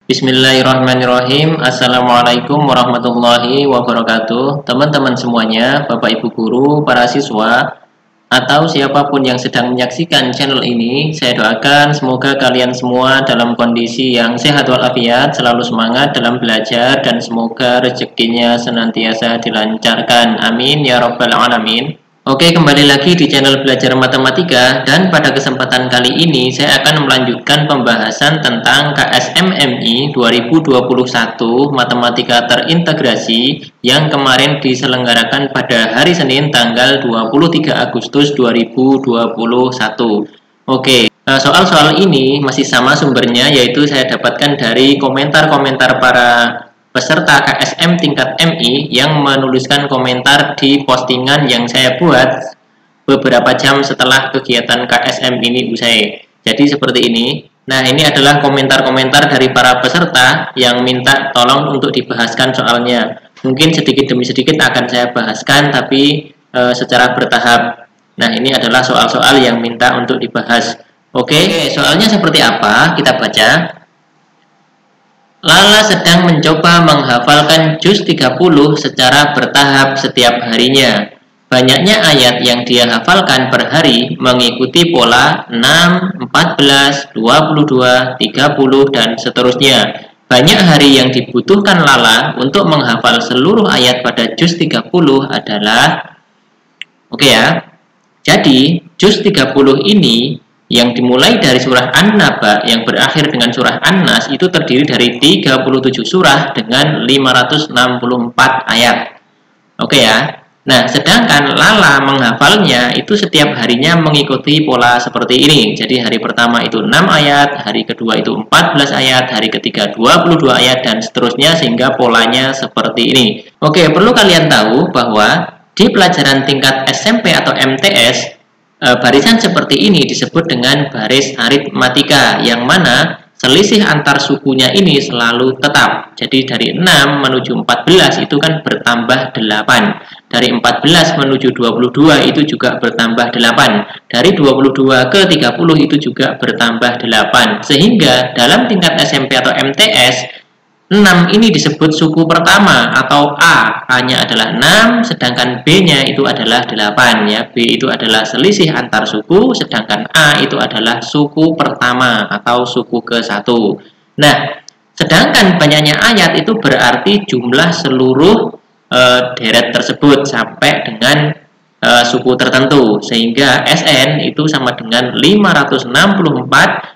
Bismillahirrahmanirrahim. Assalamualaikum warahmatullahi wabarakatuh. Teman-teman semuanya, Bapak Ibu guru, para siswa, atau siapapun yang sedang menyaksikan channel ini, saya doakan semoga kalian semua dalam kondisi yang sehat walafiat, selalu semangat dalam belajar, dan semoga rezekinya senantiasa dilancarkan. Amin ya rabbal alamin. Oke, kembali lagi di channel Belajar Matematika, dan pada kesempatan kali ini saya akan melanjutkan pembahasan tentang KSMMI 2021 Matematika Terintegrasi yang kemarin diselenggarakan pada hari Senin tanggal 23 Agustus 2021. Oke, soal-soal ini masih sama sumbernya, yaitu saya dapatkan dari komentar-komentar para peserta KSM tingkat MI yang menuliskan komentar di postingan yang saya buat beberapa jam setelah kegiatan KSM ini usai. Jadi seperti ini. Nah, ini adalah komentar-komentar dari para peserta yang minta tolong untuk dibahaskan soalnya. Mungkin sedikit demi sedikit akan saya bahaskan, tapi secara bertahap. Nah, ini adalah soal-soal yang minta untuk dibahas. Oke, soalnya seperti apa? Kita baca. Lala sedang mencoba menghafalkan juz 30 secara bertahap setiap harinya. Banyaknya ayat yang dia hafalkan per hari mengikuti pola 6, 14, 22, 30, dan seterusnya. Banyak hari yang dibutuhkan Lala untuk menghafal seluruh ayat pada juz 30 adalah Oke ya. Jadi, juz 30 ini yang dimulai dari surah An-Naba yang berakhir dengan surah An-Nas itu terdiri dari 37 surah dengan 564 ayat. Oke ya. Nah, sedangkan Lala menghafalnya itu setiap harinya mengikuti pola seperti ini. Jadi hari pertama itu 6 ayat, hari kedua itu 14 ayat, hari ketiga 22 ayat, dan seterusnya sehingga polanya seperti ini. Oke, perlu kalian tahu bahwa di pelajaran tingkat SMP atau MTS, barisan seperti ini disebut dengan baris aritmatika, yang mana selisih antar sukunya ini selalu tetap. Jadi dari 6 menuju 14 itu kan bertambah 8. Dari 14 menuju 22 itu juga bertambah 8. Dari 22 ke 30 itu juga bertambah 8. Sehingga dalam tingkat SMP atau MTS, 6 ini disebut suku pertama atau A. A-nya adalah 6, sedangkan B-nya itu adalah 8 ya. B itu adalah selisih antar suku, sedangkan A itu adalah suku pertama atau suku ke-1. Nah, sedangkan banyaknya ayat itu berarti jumlah seluruh deret tersebut sampai dengan suku tertentu, sehingga SN itu sama dengan 564,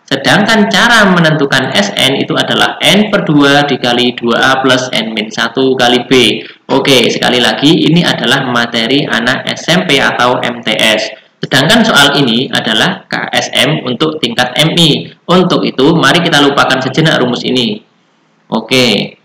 sedangkan cara menentukan SN itu adalah N per 2 dikali 2A plus N-1 kali B. Oke, sekali lagi ini adalah materi anak SMP atau MTS. Sedangkan soal ini adalah KSM untuk tingkat MI. Untuk itu, mari kita lupakan sejenak rumus ini. Oke,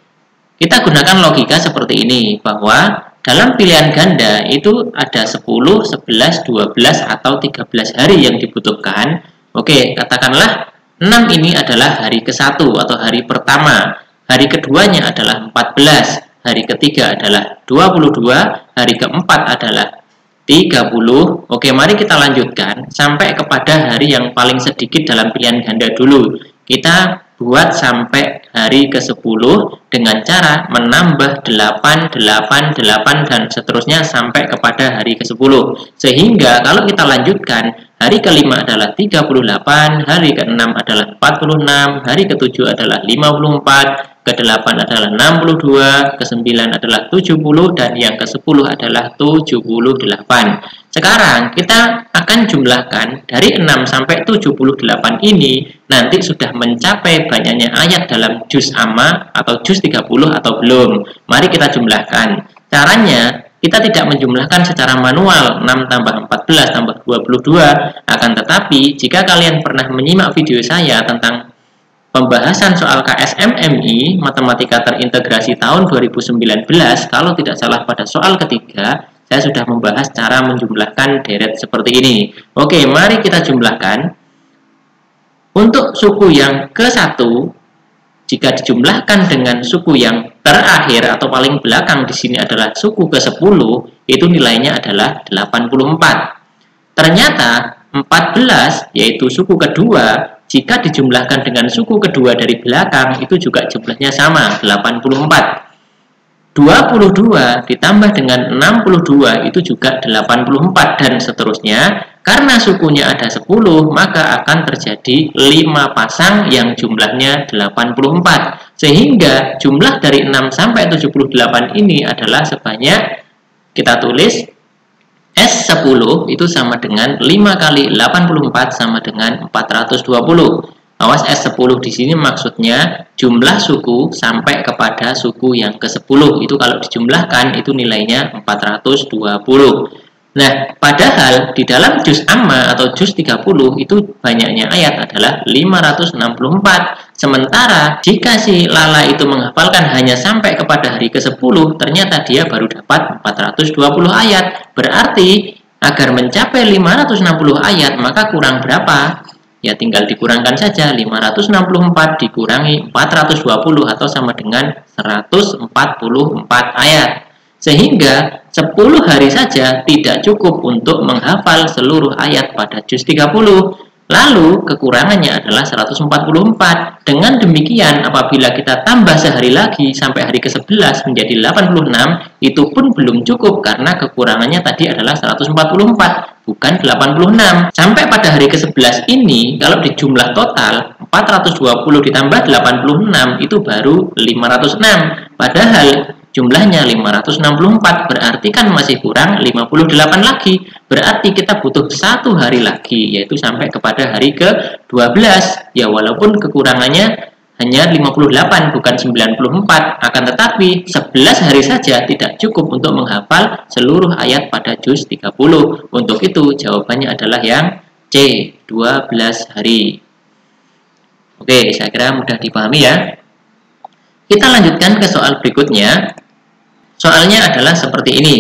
kita gunakan logika seperti ini, bahwa dalam pilihan ganda itu ada 10, 11, 12, atau 13 hari yang dibutuhkan. Oke, katakanlah 6 ini adalah hari ke-1 atau hari pertama. Hari keduanya adalah 14, hari ketiga adalah 22, hari keempat adalah 30. Oke, mari kita lanjutkan sampai kepada hari yang paling sedikit dalam pilihan ganda dulu. Kita buat sampai hari ke-10 dengan cara menambah 8, 8, 8, dan seterusnya sampai kepada hari ke-10. Sehingga kalau kita lanjutkan, hari ke-5 adalah 38, hari ke-6 adalah 46, hari ke-7 adalah 54, ke-8 adalah 62, ke-9 adalah 70, dan yang ke-10 adalah 78. Sekarang kita akan jumlahkan dari 6 sampai 78 ini nanti sudah mencapai banyaknya ayat dalam juz amma atau juz 30 atau belum. Mari kita jumlahkan. Caranya kita tidak menjumlahkan secara manual 6 tambah 14 tambah 22, akan tetapi jika kalian pernah menyimak video saya tentang pembahasan soal KSMMI Matematika Terintegrasi tahun 2019, kalau tidak salah pada soal ketiga, saya sudah membahas cara menjumlahkan deret seperti ini. Oke, mari kita jumlahkan. Untuk suku yang ke-1, jika dijumlahkan dengan suku yang terakhir atau paling belakang di sini adalah suku ke-10, itu nilainya adalah 84. Ternyata 14, yaitu suku kedua, jika dijumlahkan dengan suku kedua dari belakang, itu juga jumlahnya sama, 84. 22 ditambah dengan 62 itu juga 84 dan seterusnya. Karena sukunya ada 10, maka akan terjadi 5 pasang yang jumlahnya 84. Sehingga jumlah dari 6 sampai 78 ini adalah sebanyak, kita tulis S10 itu sama dengan 5 kali 84 sama dengan 420. Awas, S10 di sini maksudnya jumlah suku sampai kepada suku yang ke-10. Itu kalau dijumlahkan itu nilainya 420. Nah, padahal di dalam juz amma atau juz 30 itu banyaknya ayat adalah 564. Sementara jika si Lala itu menghafalkan hanya sampai kepada hari ke-10, ternyata dia baru dapat 420 ayat. Berarti agar mencapai 560 ayat maka kurang berapa? Ya tinggal dikurangkan saja, 564 dikurangi 420 atau sama dengan 144 ayat. Sehingga 10 hari saja tidak cukup untuk menghafal seluruh ayat pada juz 30. Lalu kekurangannya adalah 144. Dengan demikian apabila kita tambah sehari lagi sampai hari ke-11 menjadi 86, itu pun belum cukup karena kekurangannya tadi adalah 144, bukan 86. Sampai pada hari ke-11 ini kalau dijumlah total 420 ditambah 86 itu baru 506. Padahal jumlahnya 564, berarti kan masih kurang 58 lagi. Berarti kita butuh 1 hari lagi, yaitu sampai kepada hari ke-12. Ya walaupun kekurangannya hanya 58 bukan 94, akan tetapi 11 hari saja tidak cukup untuk menghafal seluruh ayat pada juz 30. Untuk itu jawabannya adalah yang C, 12 hari. Oke, saya kira mudah dipahami ya. Kita lanjutkan ke soal berikutnya. Soalnya adalah seperti ini.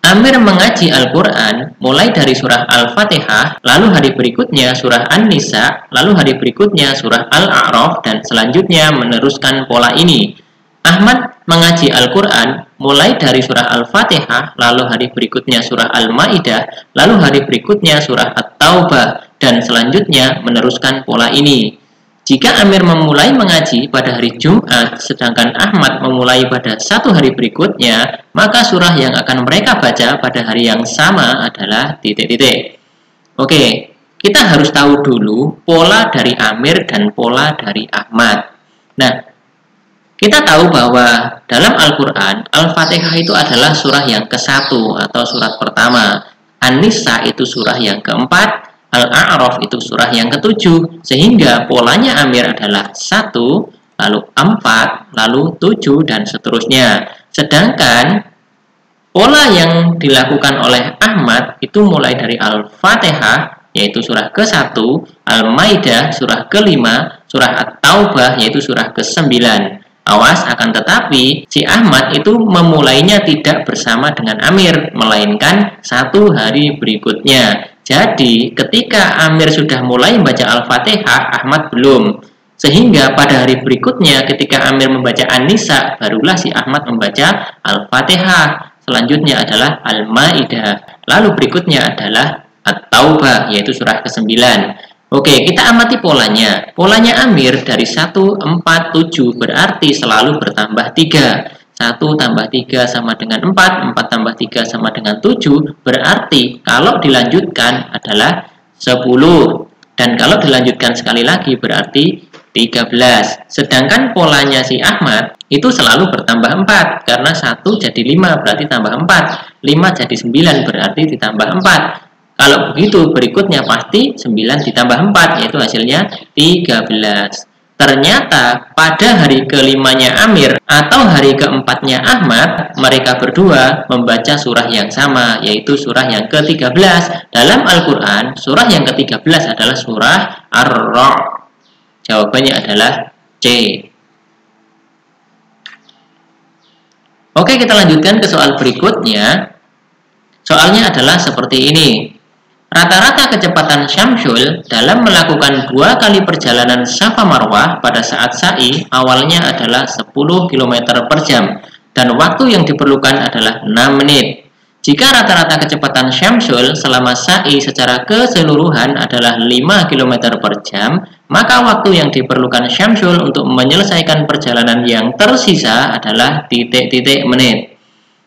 Amir mengaji Al-Quran mulai dari surah Al-Fatihah, lalu hari berikutnya surah An-Nisa, lalu hari berikutnya surah Al-A'raf, dan selanjutnya meneruskan pola ini. Ahmad mengaji Al-Quran mulai dari surah Al-Fatihah, lalu hari berikutnya surah Al-Ma'idah, lalu hari berikutnya surah At-Taubah, dan selanjutnya meneruskan pola ini. Jika Amir memulai mengaji pada hari Jumat, sedangkan Ahmad memulai pada 1 hari berikutnya, maka surah yang akan mereka baca pada hari yang sama adalah titik-titik. Oke, kita harus tahu dulu pola dari Amir dan pola dari Ahmad. Nah, kita tahu bahwa dalam Al-Quran, Al-Fatihah itu adalah surah yang ke-1 atau surat pertama. An-Nisa itu surah yang ke-4. Al-A'raf itu surah yang ke-7, sehingga polanya Amir adalah 1, lalu 4, lalu 7, dan seterusnya. Sedangkan pola yang dilakukan oleh Ahmad itu mulai dari Al-Fatihah, yaitu surah ke-1, Al-Maidah, surah ke-5, surah At-Taubah, yaitu surah ke-9. Awas, akan tetapi si Ahmad itu memulainya tidak bersama dengan Amir, melainkan 1 hari berikutnya. Jadi, ketika Amir sudah mulai membaca Al-Fatihah, Ahmad belum. Sehingga pada hari berikutnya ketika Amir membaca An-Nisa, barulah si Ahmad membaca Al-Fatihah. Selanjutnya adalah Al-Ma'idah. Lalu berikutnya adalah At-Taubah, yaitu surah ke-9. Oke, kita amati polanya. Polanya Amir dari 1, 4, 7 berarti selalu bertambah 3. 1 tambah 3 sama dengan 4, 4 tambah 3 sama dengan 7, berarti kalau dilanjutkan adalah 10. Dan kalau dilanjutkan sekali lagi berarti 13. Sedangkan polanya si Ahmad itu selalu bertambah 4, karena 1 jadi 5 berarti tambah 4, 5 jadi 9 berarti ditambah 4. Kalau begitu berikutnya pasti 9 ditambah 4, yaitu hasilnya 13. Ternyata pada hari ke-5-nya Amir atau hari ke-4-nya Ahmad, mereka berdua membaca surah yang sama, yaitu surah yang ke-13. Dalam Al-Quran, surah yang ke-13 adalah surah Ar-Ra'd. Jawabannya adalah C. Oke, kita lanjutkan ke soal berikutnya. Soalnya adalah seperti ini. Rata-rata kecepatan Syamsul dalam melakukan 2 kali perjalanan Safa Marwah pada saat sa'i awalnya adalah 10 km per jam dan waktu yang diperlukan adalah 6 menit. Jika rata-rata kecepatan Syamsul selama sa'i secara keseluruhan adalah 5 km per jam, maka waktu yang diperlukan Syamsul untuk menyelesaikan perjalanan yang tersisa adalah titik-titik menit.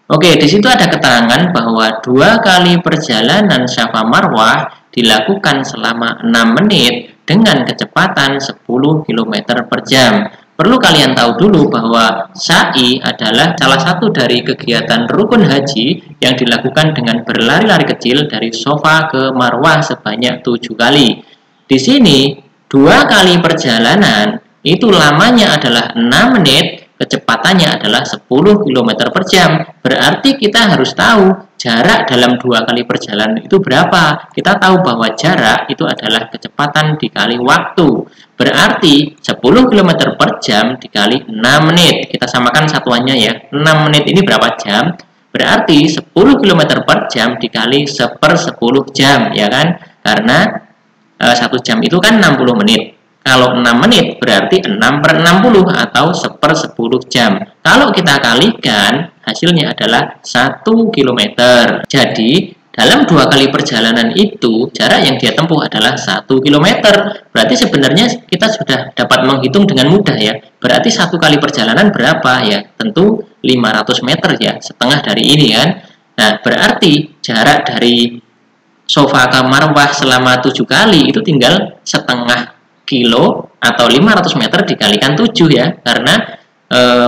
Oke, di situ ada keterangan bahwa 2 kali perjalanan Safa Marwah dilakukan selama 6 menit dengan kecepatan 10 km per jam. Perlu kalian tahu dulu bahwa sa'i adalah salah satu dari kegiatan rukun haji yang dilakukan dengan berlari-lari kecil dari Safa ke Marwah sebanyak 7 kali. Di sini 2 kali perjalanan itu lamanya adalah 6 menit, kecepatannya adalah 10 km per jam. Berarti kita harus tahu jarak dalam 2 kali perjalanan itu berapa. Kita tahu bahwa jarak itu adalah kecepatan dikali waktu. Berarti 10 km per jam dikali 6 menit. Kita samakan satuannya ya. 6 menit ini berapa jam? Berarti 10 km per jam dikali 1/10 jam, ya kan? Karena 1 jam itu kan 60 menit. Kalau 6 menit berarti 6/60 atau 1/10 jam. Kalau kita kalikan, hasilnya adalah 1 km. Jadi, dalam 2 kali perjalanan itu, jarak yang dia tempuh adalah 1 km. Berarti sebenarnya kita sudah dapat menghitung dengan mudah ya. Berarti 1 kali perjalanan berapa ya? Tentu 500 meter ya, setengah dari ini kan. Nah, berarti jarak dari Safa ke Marwah selama 7 kali itu tinggal setengah kilo atau 500 meter dikalikan 7 ya, karena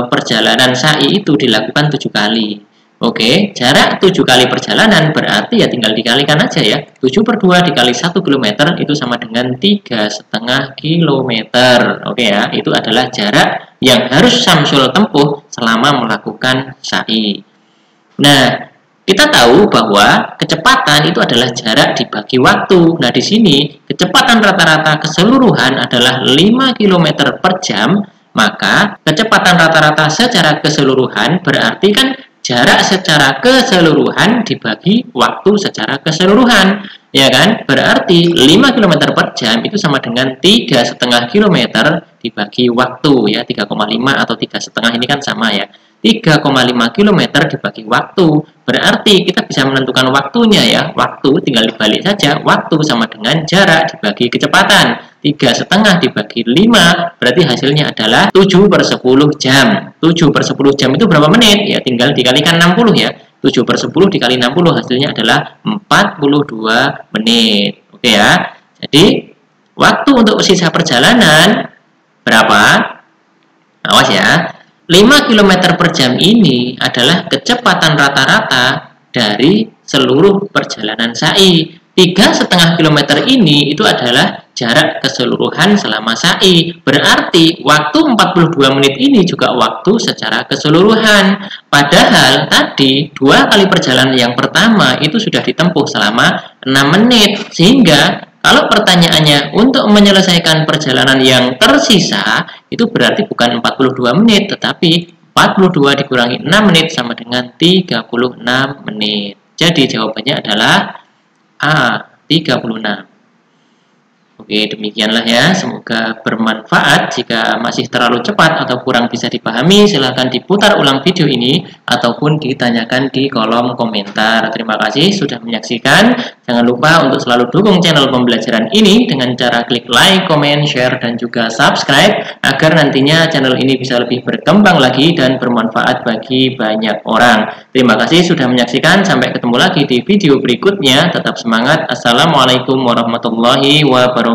perjalanan sa'i itu dilakukan 7 kali. Oke, jarak 7 kali perjalanan berarti ya tinggal dikalikan aja ya. 7/2 dikali 1 km itu sama dengan 3,5 km. Oke ya, itu adalah jarak yang harus Syamsul tempuh selama melakukan sa'i. Nah, kita tahu bahwa kecepatan itu adalah jarak dibagi waktu. Nah, di sini kecepatan rata-rata keseluruhan adalah 5 km per jam, maka kecepatan rata-rata secara keseluruhan berarti kan jarak secara keseluruhan dibagi waktu secara keseluruhan, ya kan? Berarti 5 km per jam itu sama dengan 3,5 km dibagi waktu ya, 3,5 atau 3,5 ini kan sama ya. 3,5 km dibagi waktu, berarti kita bisa menentukan waktunya ya. Waktu tinggal dibalik saja, waktu sama dengan jarak dibagi kecepatan. 3,5 dibagi 5, berarti hasilnya adalah 7/10 jam. 7/10 jam itu berapa menit? Ya tinggal dikalikan 60 ya. 7/10 dikali 60 hasilnya adalah 42 menit. Oke ya. Jadi waktu untuk sisa perjalanan berapa? Awas ya. 5 km per jam ini adalah kecepatan rata-rata dari seluruh perjalanan sa'i. 3,5 km ini itu adalah jarak keseluruhan selama sa'i. Berarti waktu 42 menit ini juga waktu secara keseluruhan. Padahal tadi 2 kali perjalanan yang pertama itu sudah ditempuh selama 6 menit. Sehingga kalau pertanyaannya untuk menyelesaikan perjalanan yang tersisa, itu berarti bukan 42 menit, tetapi 42 dikurangi 6 menit sama dengan 36 menit. Jadi jawabannya adalah A, 36. Oke, demikianlah ya. Semoga bermanfaat. Jika masih terlalu cepat atau kurang bisa dipahami, silahkan diputar ulang video ini ataupun ditanyakan di kolom komentar. Terima kasih sudah menyaksikan. Jangan lupa untuk selalu dukung channel pembelajaran ini dengan cara klik like, comment, share, dan juga subscribe agar nantinya channel ini bisa lebih berkembang lagi dan bermanfaat bagi banyak orang. Terima kasih sudah menyaksikan. Sampai ketemu lagi di video berikutnya. Tetap semangat. Assalamualaikum warahmatullahi wabarakatuh.